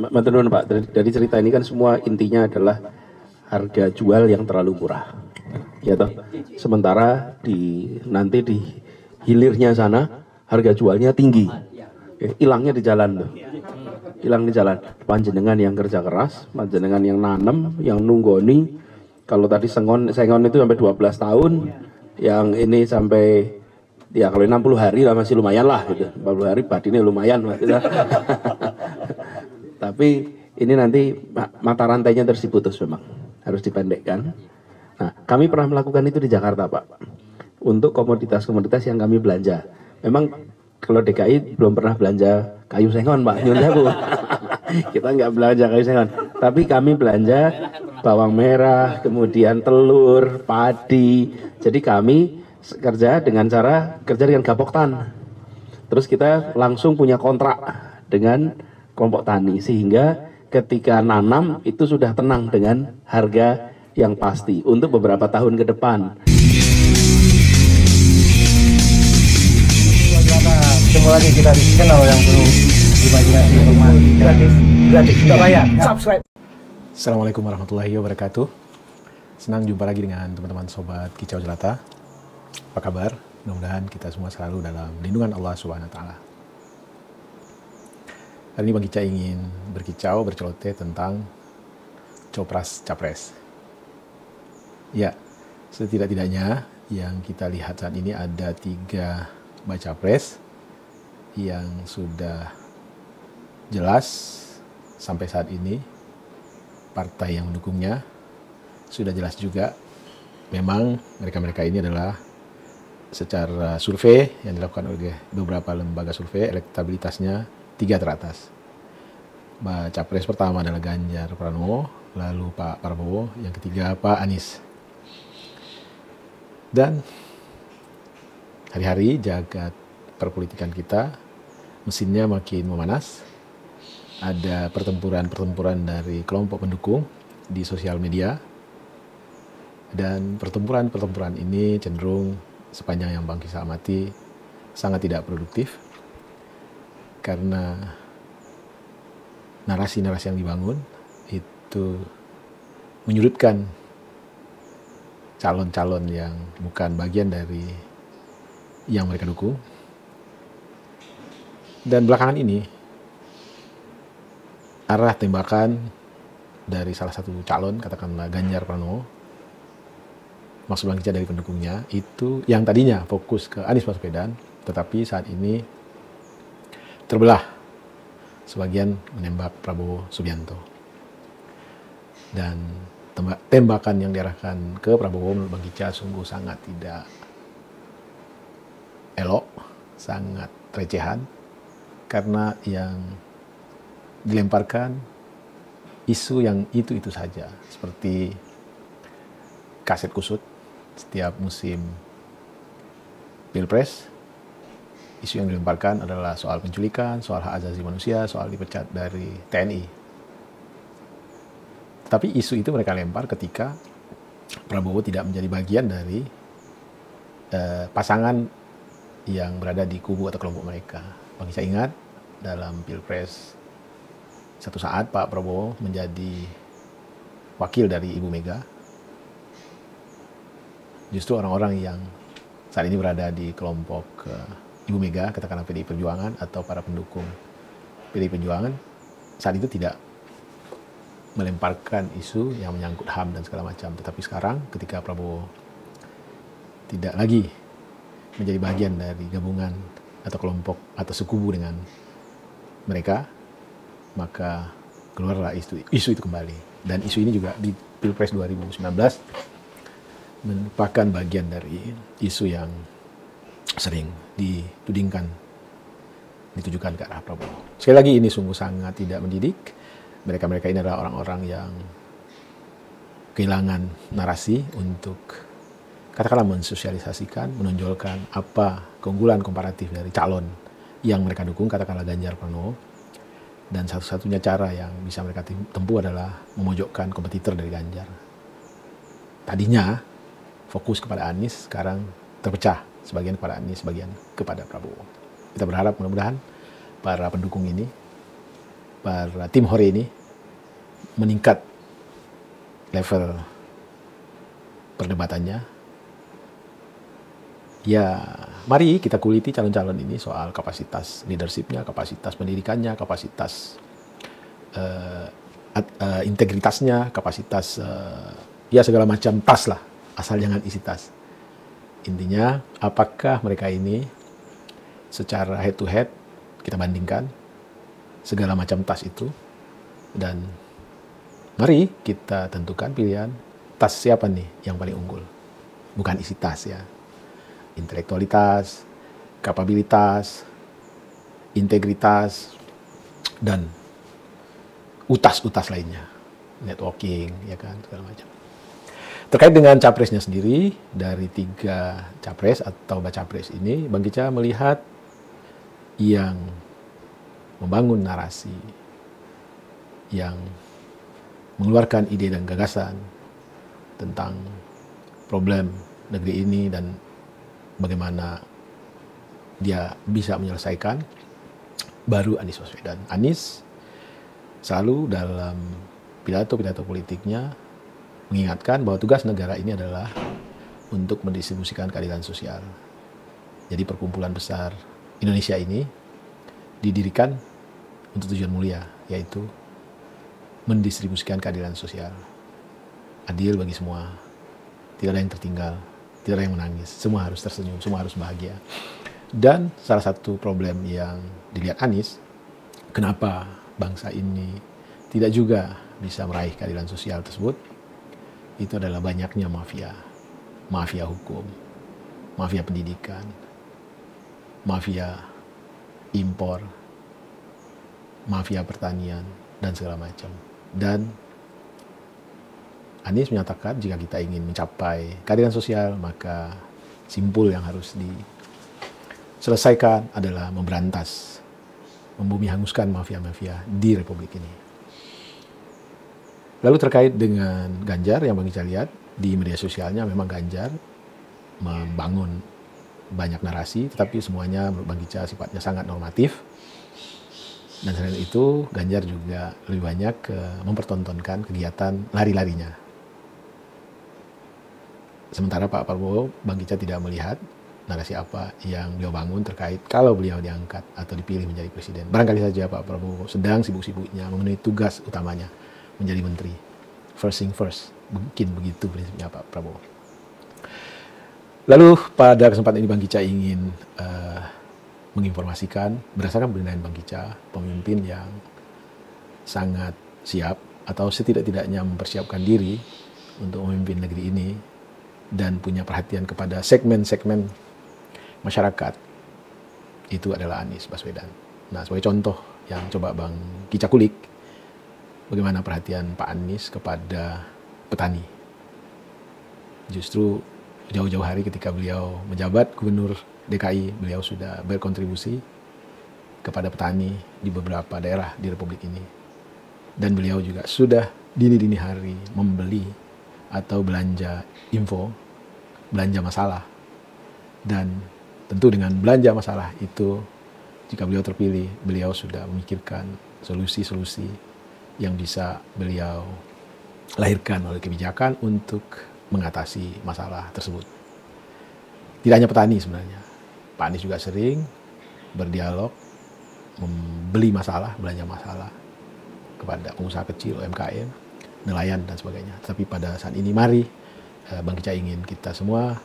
Matur nuwun Pak, dari cerita ini kan semua intinya adalah harga jual yang terlalu murah. Ya toh. Sementara nanti di hilirnya sana harga jualnya tinggi. Hilangnya di jalan tuh. Hilang di jalan. Panjenengan yang kerja keras, panjenengan yang nanem, yang nunggoni. Kalau tadi sengon itu sampai 12 tahun, yang ini sampai ya kalau 60 hari lah masih lumayan lah gitu. 40 hari badine lumayan maksudnya. Tapi ini nanti mata rantainya terus diputus memang, harus dipendekkan. Nah, kami pernah melakukan itu di Jakarta, Pak. Untuk komoditas-komoditas yang kami belanja. Memang kalau DKI belum pernah belanja kayu sengon, Pak. Nyun sewu. Kita nggak belanja kayu sengon. Tapi kami belanja bawang merah, kemudian telur, padi. Jadi kami kerja dengan gapoktan. Terus kita langsung punya kontrak dengan kelompok tani, sehingga ketika nanam itu sudah tenang dengan harga yang pasti untuk beberapa tahun ke depan. Ketemu lagi kita di channel yang perlu imajinasi rumah gratis tidak bayar. Subscribe. Assalamualaikum warahmatullahi wabarakatuh. Senang jumpa lagi dengan teman-teman sobat Kicau Jelata. Apa kabar? Mudah-mudahan kita semua selalu dalam lindungan Allah Subhanahu wa taala. Hari ini Bang Kica ingin berceloteh tentang Copras-Capres. Ya, setidak-tidaknya yang kita lihat saat ini ada 3 baca pres yang sudah jelas sampai saat ini partai yang mendukungnya, sudah jelas juga memang mereka-mereka ini adalah secara survei yang dilakukan oleh beberapa lembaga survei elektabilitasnya 3 teratas. Baca pres pertama adalah Ganjar Pranowo, lalu Pak Prabowo, yang ketiga Pak Anies. Dan hari-hari jagat perpolitikan kita mesinnya makin memanas. Ada pertempuran-pertempuran dari kelompok pendukung di sosial media. Dan pertempuran-pertempuran ini cenderung sepanjang yang Bang Kisah amati sangat tidak produktif. Karena narasi-narasi yang dibangun itu menyudutkan calon-calon yang bukan bagian dari yang mereka dukung. Dan belakangan ini arah tembakan dari salah satu calon, katakanlah Ganjar Pranowo, maksud Bang Kica dari pendukungnya, itu yang tadinya fokus ke Anies Baswedan, tetapi saat ini terbelah, sebagian menembak Prabowo Subianto. Dan tembakan yang diarahkan ke Prabowo menurut Bang Kica sungguh sangat tidak elok, sangat recehan, karena yang dilemparkan isu yang itu-itu saja, seperti kaset kusut setiap musim Pilpres. Isu yang dilemparkan adalah soal penculikan, soal hak asasi manusia, soal dipecat dari TNI. Tapi isu itu mereka lempar ketika Prabowo tidak menjadi bagian dari pasangan yang berada di kubu atau kelompok mereka. Bang Kica ingat dalam Pilpres satu saat Pak Prabowo menjadi wakil dari Ibu Mega. Justru orang-orang yang saat ini berada di kelompok Ibu Mega, katakanlah PDI Perjuangan atau para pendukung PDI Perjuangan, saat itu tidak melemparkan isu yang menyangkut HAM dan segala macam. Tetapi sekarang ketika Prabowo tidak lagi menjadi bagian dari gabungan atau kelompok atau sekubu dengan mereka, maka keluarlah isu itu kembali. Dan isu ini juga di Pilpres 2019 merupakan bagian dari isu yang sering ditujukan ke arah Prabowo. Sekali lagi ini sungguh sangat tidak mendidik. Mereka-mereka ini adalah orang-orang yang kehilangan narasi untuk katakanlah mensosialisasikan, menonjolkan apa keunggulan komparatif dari calon yang mereka dukung, katakanlah Ganjar Pranowo. Dan satu-satunya cara yang bisa mereka tempuh adalah memojokkan kompetitor dari Ganjar. Tadinya fokus kepada Anies, sekarang terpecah, sebagian kepada Anies, sebagian kepada Prabowo. Kita berharap mudah-mudahan para pendukung ini para tim Hore ini meningkat level perdebatannya. Ya, mari kita kuliti calon-calon ini soal kapasitas leadershipnya, kapasitas pendidikannya, kapasitas integritasnya, kapasitas ya segala macam tas lah, asal jangan isi tas. Intinya, apakah mereka ini secara head to head kita bandingkan segala macam tas itu, dan mari kita tentukan pilihan tas siapa nih yang paling unggul. Bukan isi tas ya. Intelektualitas, kapabilitas, integritas, dan utas-utas lainnya. Networking, ya kan, segala macam. Terkait dengan capresnya sendiri, dari 3 capres atau bacapres ini, Bang Kicca melihat yang membangun narasi, yang mengeluarkan ide dan gagasan tentang problem negeri ini dan bagaimana dia bisa menyelesaikan, baru Anies Baswedan. Anies selalu dalam pidato-pidato politiknya mengingatkan bahwa tugas negara ini adalah untuk mendistribusikan keadilan sosial. Jadi perkumpulan besar Indonesia ini didirikan untuk tujuan mulia, yaitu mendistribusikan keadilan sosial. Adil bagi semua, tidak ada yang tertinggal, tidak ada yang menangis, semua harus tersenyum, semua harus bahagia. Dan salah satu problem yang dilihat Anies, kenapa bangsa ini tidak juga bisa meraih keadilan sosial tersebut, itu adalah banyaknya mafia. Mafia hukum, mafia pendidikan, mafia impor, mafia pertanian, dan segala macam. Dan Anies menyatakan jika kita ingin mencapai keadilan sosial, maka simpul yang harus diselesaikan adalah memberantas, membumi hanguskan mafia-mafia di Republik ini. Lalu terkait dengan Ganjar yang Bang Kicca lihat di media sosialnya, memang Ganjar membangun banyak narasi, tetapi semuanya menurut Bang Kicca sifatnya sangat normatif. Dan selain itu, Ganjar juga lebih banyak mempertontonkan kegiatan lari-larinya. Sementara Pak Prabowo, Bang Kicca tidak melihat narasi apa yang beliau bangun terkait kalau beliau diangkat atau dipilih menjadi presiden. Barangkali saja Pak Prabowo sedang sibuk-sibuknya memenuhi tugas utamanya menjadi menteri. First thing first, mungkin begitu prinsipnya Pak Prabowo. Lalu pada kesempatan ini Bang Kicca ingin menginformasikan berdasarkan penilaian Bang Kicca, pemimpin yang sangat siap atau setidak-tidaknya mempersiapkan diri untuk memimpin negeri ini dan punya perhatian kepada segmen-segmen masyarakat, itu adalah Anies Baswedan. Nah, sebagai contoh yang coba Bang Kicca kulik, bagaimana perhatian Pak Anies kepada petani. Justru jauh-jauh hari ketika beliau menjabat Gubernur DKI, beliau sudah berkontribusi kepada petani di beberapa daerah di Republik ini. Dan beliau juga sudah dini-dini hari membeli atau belanja info, belanja masalah. Dan tentu dengan belanja masalah itu, jika beliau terpilih, beliau sudah memikirkan solusi-solusi yang bisa beliau lahirkan oleh kebijakan untuk mengatasi masalah tersebut. Tidak hanya petani sebenarnya, Pak Anies juga sering berdialog, membeli masalah, belanja masalah kepada pengusaha kecil, UMKM, nelayan, dan sebagainya. Tapi pada saat ini mari Bang Kicca ingin kita semua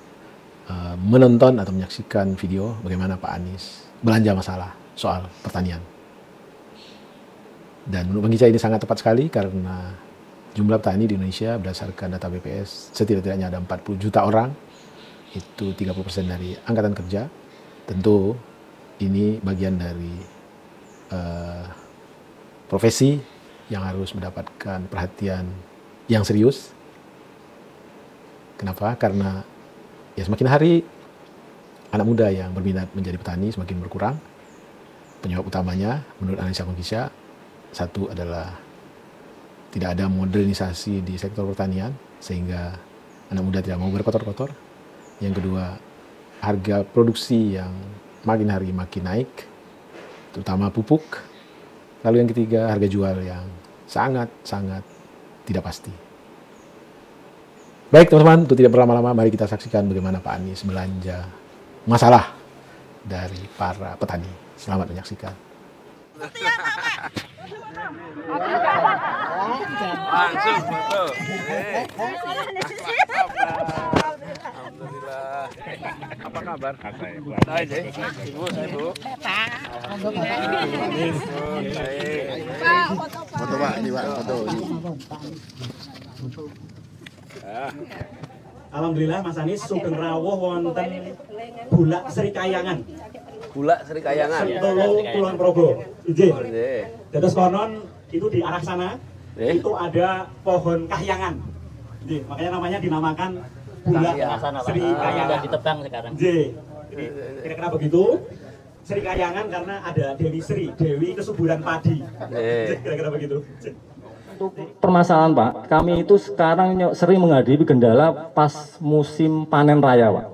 menonton atau menyaksikan video bagaimana Pak Anies belanja masalah soal pertanian. Dan menurut Bang Kicca ini sangat tepat sekali karena jumlah petani di Indonesia berdasarkan data BPS setidak-tidaknya ada 40 juta orang, itu 30% dari angkatan kerja. Tentu ini bagian dari profesi yang harus mendapatkan perhatian yang serius. Kenapa? Karena ya semakin hari anak muda yang berminat menjadi petani semakin berkurang. Penyebab utamanya menurut analisa Bang Kicca, satu adalah tidak ada modernisasi di sektor pertanian sehingga anak muda tidak mau berkotor-kotor. Yang kedua, harga produksi yang makin hari makin naik, terutama pupuk, Lalu yang ketiga, harga jual yang sangat-sangat tidak pasti. Baik teman-teman, untuk tidak berlama-lama, mari kita saksikan bagaimana Pak Anies belanja masalah dari para petani. Selamat menyaksikan. Langsung foto. Alhamdulillah. Apa kabar? Baik, Ibu, Ibu. Foto Pak, ini Pak, foto. Alhamdulillah Mas Anies sugeng rawuh wonten Bulak Sri Kayangan. Gula Sri Kayangan. Sentolo Kulon Progo. Nggih. Nggih. Dados konon itu di arah sana Nggih. itu ada pohon kahyangan. Nggih, makanya namanya dinamakan Bulak Sri Kayangan. Sudah ditebang sekarang. Nggih. Jadi, kira-kira begitu. Sri Kayangan karena ada Dewi Sri, Dewi kesuburan padi. Nggih. Kira-kira begitu. Untuk permasalahan Pak, kami itu sekarang sering menghadapi kendala pas musim panen raya Pak.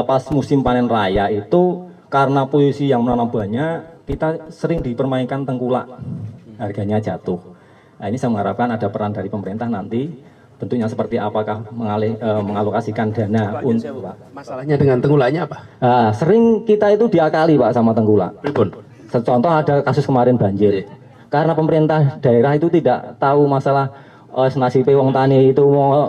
Pas musim panen raya itu karena posisi yang menanam banyak, kita sering dipermainkan tengkulak, harganya jatuh. Nah ini saya mengharapkan ada peran dari pemerintah nanti, bentuknya seperti apakah mengalokasikan dana untuk Pak. Masalahnya dengan tengkulaknya apa? Nah, sering kita itu diakali Pak sama tengkulak. Pripun? Contoh ada kasus kemarin banjir. Karena pemerintah daerah itu tidak tahu masalah nasib wong tani itu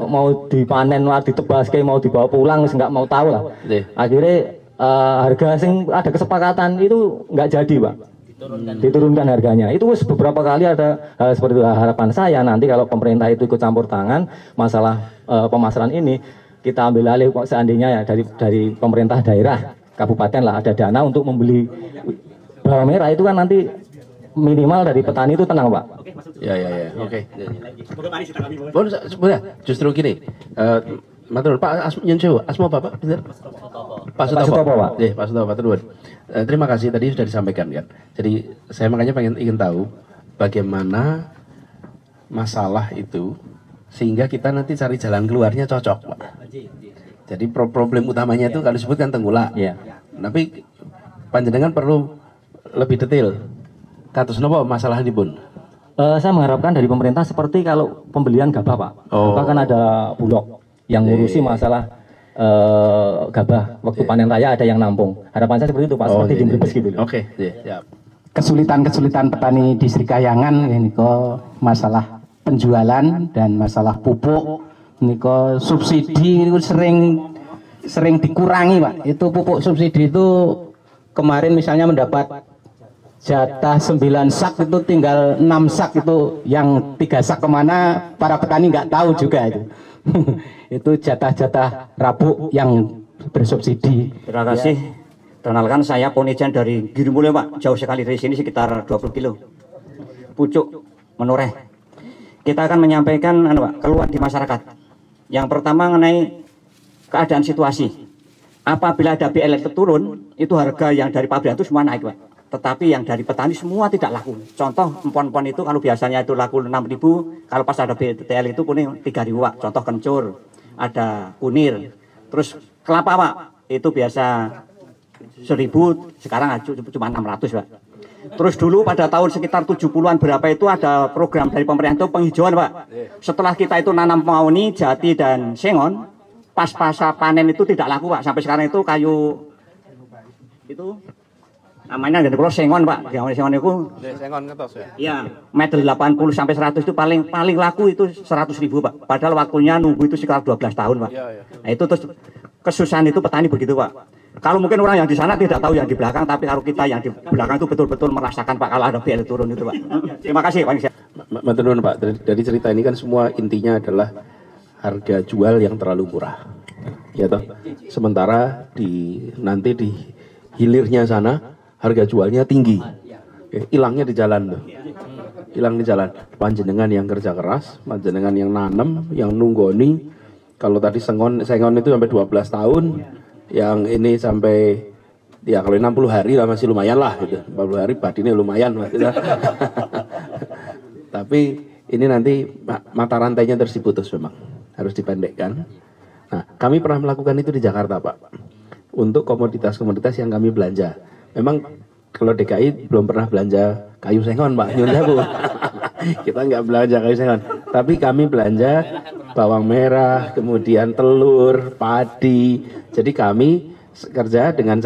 mau dipanen, mau ditebaske, mau dibawa pulang, nggak mau tahu lah. Akhirnya harga sing ada kesepakatan itu nggak jadi Pak. Diturunkan harganya. Itu beberapa kali ada seperti itu. Harapan saya nanti kalau pemerintah itu ikut campur tangan masalah pemasaran ini, kita ambil alih seandainya ya dari pemerintah daerah, kabupaten lah ada dana untuk membeli bawang merah itu kan nanti minimal dari petani itu tenang Pak. Ya. Oke. Boleh. Justru gini. Matur Pak Asmo Bapak, benar? Pak Sutopo Pak. Pak Sutopo Pak Turun. Terima kasih tadi sudah disampaikan kan. Jadi saya makanya ingin tahu bagaimana masalah itu sehingga kita nanti cari jalan keluarnya cocok Pak. Jadi problem utamanya itu kalau disebutkan tengkulak. Iya. Tapi panjenengan perlu lebih detail. Kados napa masalah ini Bun? Saya mengharapkan dari pemerintah seperti kalau pembelian gabah Pak. Gabah kan ada Bulog yang ngurusi masalah gabah waktu panen raya, ada yang nampung. Harapan saya seperti itu Pak, seperti di Brebes gitu. Oke, siap. Kesulitan-kesulitan petani di Sri Kayangan ini kok masalah penjualan dan masalah pupuk ini kok subsidi itu sering dikurangi Pak. Itu pupuk subsidi itu kemarin misalnya mendapat jatah 9 sak itu tinggal 6 sak itu, yang 3 sak kemana para petani nggak tahu juga itu. Itu jatah-jatah rabuk yang bersubsidi. Terima kasih. Kenalkan saya Ponijan dari Girumule Pak, jauh sekali dari sini sekitar 20 kilo. Pucuk Menoreh. Kita akan menyampaikan Pak, keluhan di masyarakat. Yang pertama mengenai keadaan situasi. Apabila ada BLT turun, itu harga yang dari pabrik itu semua naik Pak. Tetapi yang dari petani semua tidak laku. Contoh empon-empon itu kalau biasanya itu laku 6.000, kalau pas ada BTL itu kuning 3.000 Pak. Contoh kencur, ada kunir. Terus kelapa Pak, itu biasa 1.000, sekarang cuma 600 Pak. Terus dulu pada tahun sekitar 70-an berapa itu ada program dari pemerintah itu penghijauan Pak. Setelah kita itu nanam mauni, jati dan sengon, pas pasca panen itu tidak laku Pak. Sampai sekarang itu kayu itu namanya dari pulau sengon Pak, yang sengon itu Sengon ngetos ya. iya, meter 80 sampai 100 itu paling laku itu 100.000 Pak. Padahal waktunya nunggu itu sekitar 12 tahun Pak. Nah itu terus kesusahan itu petani begitu Pak. Kalau mungkin orang yang di sana tidak tahu yang di belakang, tapi kalau kita yang di belakang itu betul-betul merasakan Pak kalau ada BL turun itu Pak. Terima kasih Pak. Matur nuwun Pak. Dari cerita ini kan semua intinya adalah harga jual yang terlalu murah. Ya toh. Sementara nanti di hilirnya sana harga jualnya tinggi, hilangnya di jalan tuh, hilang di jalan. Panjenengan yang kerja keras, panjenengan yang nanam, yang nunggoni. Kalau tadi sengon itu sampai 12 tahun, yang ini sampai ya kalau 60 hari lah masih lumayan lah gitu. 40 hari badine lumayan maksudnya. Tapi ini nanti mata rantainya terus diputus memang, harus dipendekkan. Nah, kami pernah melakukan itu di Jakarta Pak, untuk komoditas-komoditas yang kami belanja. Memang kalau DKI belum pernah belanja kayu sengon Pak, nyun sewu. Kita nggak belanja kayu sengon, tapi kami belanja bawang merah, kemudian telur, padi. Jadi kami kerja dengan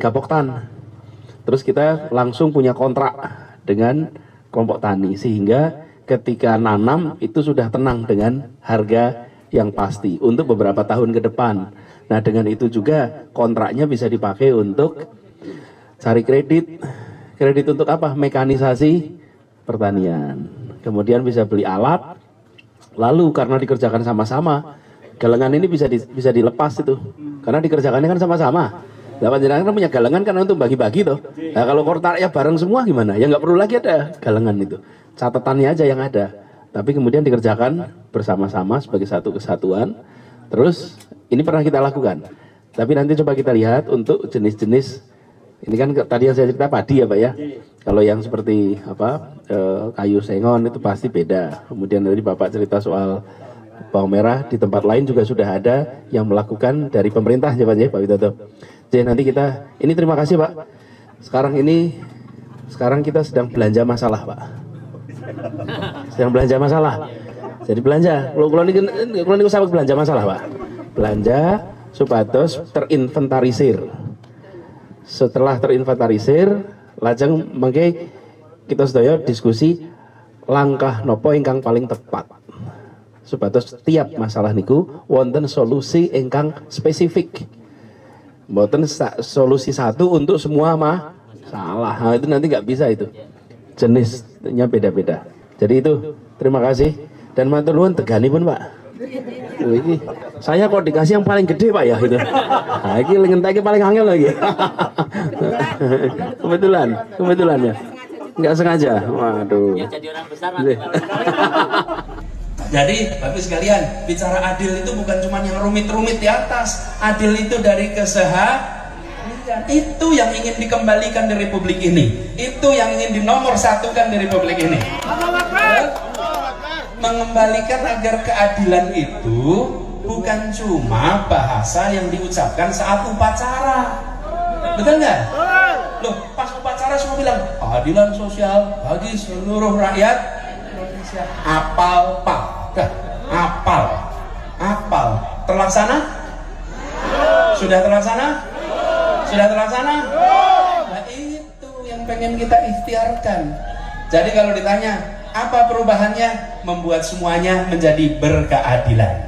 gapok tan. Terus kita langsung punya kontrak dengan kelompok tani, sehingga ketika nanam itu sudah tenang dengan harga yang pasti untuk beberapa tahun ke depan. Nah, dengan itu juga kontraknya bisa dipakai untuk cari kredit. Kredit untuk apa? Mekanisasi pertanian. Kemudian bisa beli alat. Lalu karena dikerjakan sama-sama, galengan ini bisa dilepas itu. Karena dikerjakannya kan sama-sama. Nah, panjenengan kan punya galengan kan untuk bagi-bagi tuh. Nah, kalau kontraknya bareng semua gimana? Ya nggak perlu lagi ada galengan itu. Catatannya aja yang ada. Tapi kemudian dikerjakan bersama-sama sebagai satu kesatuan. Terus ini pernah kita lakukan. Tapi nanti coba kita lihat untuk jenis-jenis. Ini kan tadi yang saya cerita padi ya Pak ya. Kalau yang seperti kayu sengon itu pasti beda. Kemudian tadi Bapak cerita soal bawang merah, di tempat lain juga sudah ada yang melakukan dari pemerintah ya Pak Widodo. Jadi nanti ini terima kasih Pak. Sekarang kita sedang belanja masalah Pak. Sedang belanja masalah. Jadi belanja. Kalau niku sampe belanja masalah Pak. Belanja supados terinventarisir. Setelah terinventarisir, lajeng mengke kita sedaya diskusi langkah nopo ingkang paling tepat. Supados tiap masalah niku wonten solusi ingkang spesifik. Mboten solusi satu untuk semua masalah. Nah, itu nanti nggak bisa itu. Jenisnya beda-beda. Jadi itu terima kasih dan matur nuwun teganipun Pak. Ini saya kok dikasih yang paling gede Pak ya itu. Nah, ini ngenteki paling angel lagi. kebetulan ya. Nggak sengaja. Waduh. Ya jadi orang besar. Jadi Bapak sekalian, bicara adil itu bukan cuma yang rumit-rumit di atas. Adil itu dari itu yang ingin dikembalikan di Republik ini. Itu yang ingin dinomorsatukan di Republik ini. Mengembalikan agar keadilan itu bukan cuma bahasa yang diucapkan saat upacara. Betul nggak? Loh, pas upacara semua bilang keadilan sosial bagi seluruh rakyat Indonesia. Apal Pak. Apal. Terlaksana? Sudah terlaksana? Sudah terlaksana? Nah, itu yang pengen kita ikhtiarkan. Jadi kalau ditanya apa perubahannya? Membuat semuanya menjadi berkeadilan.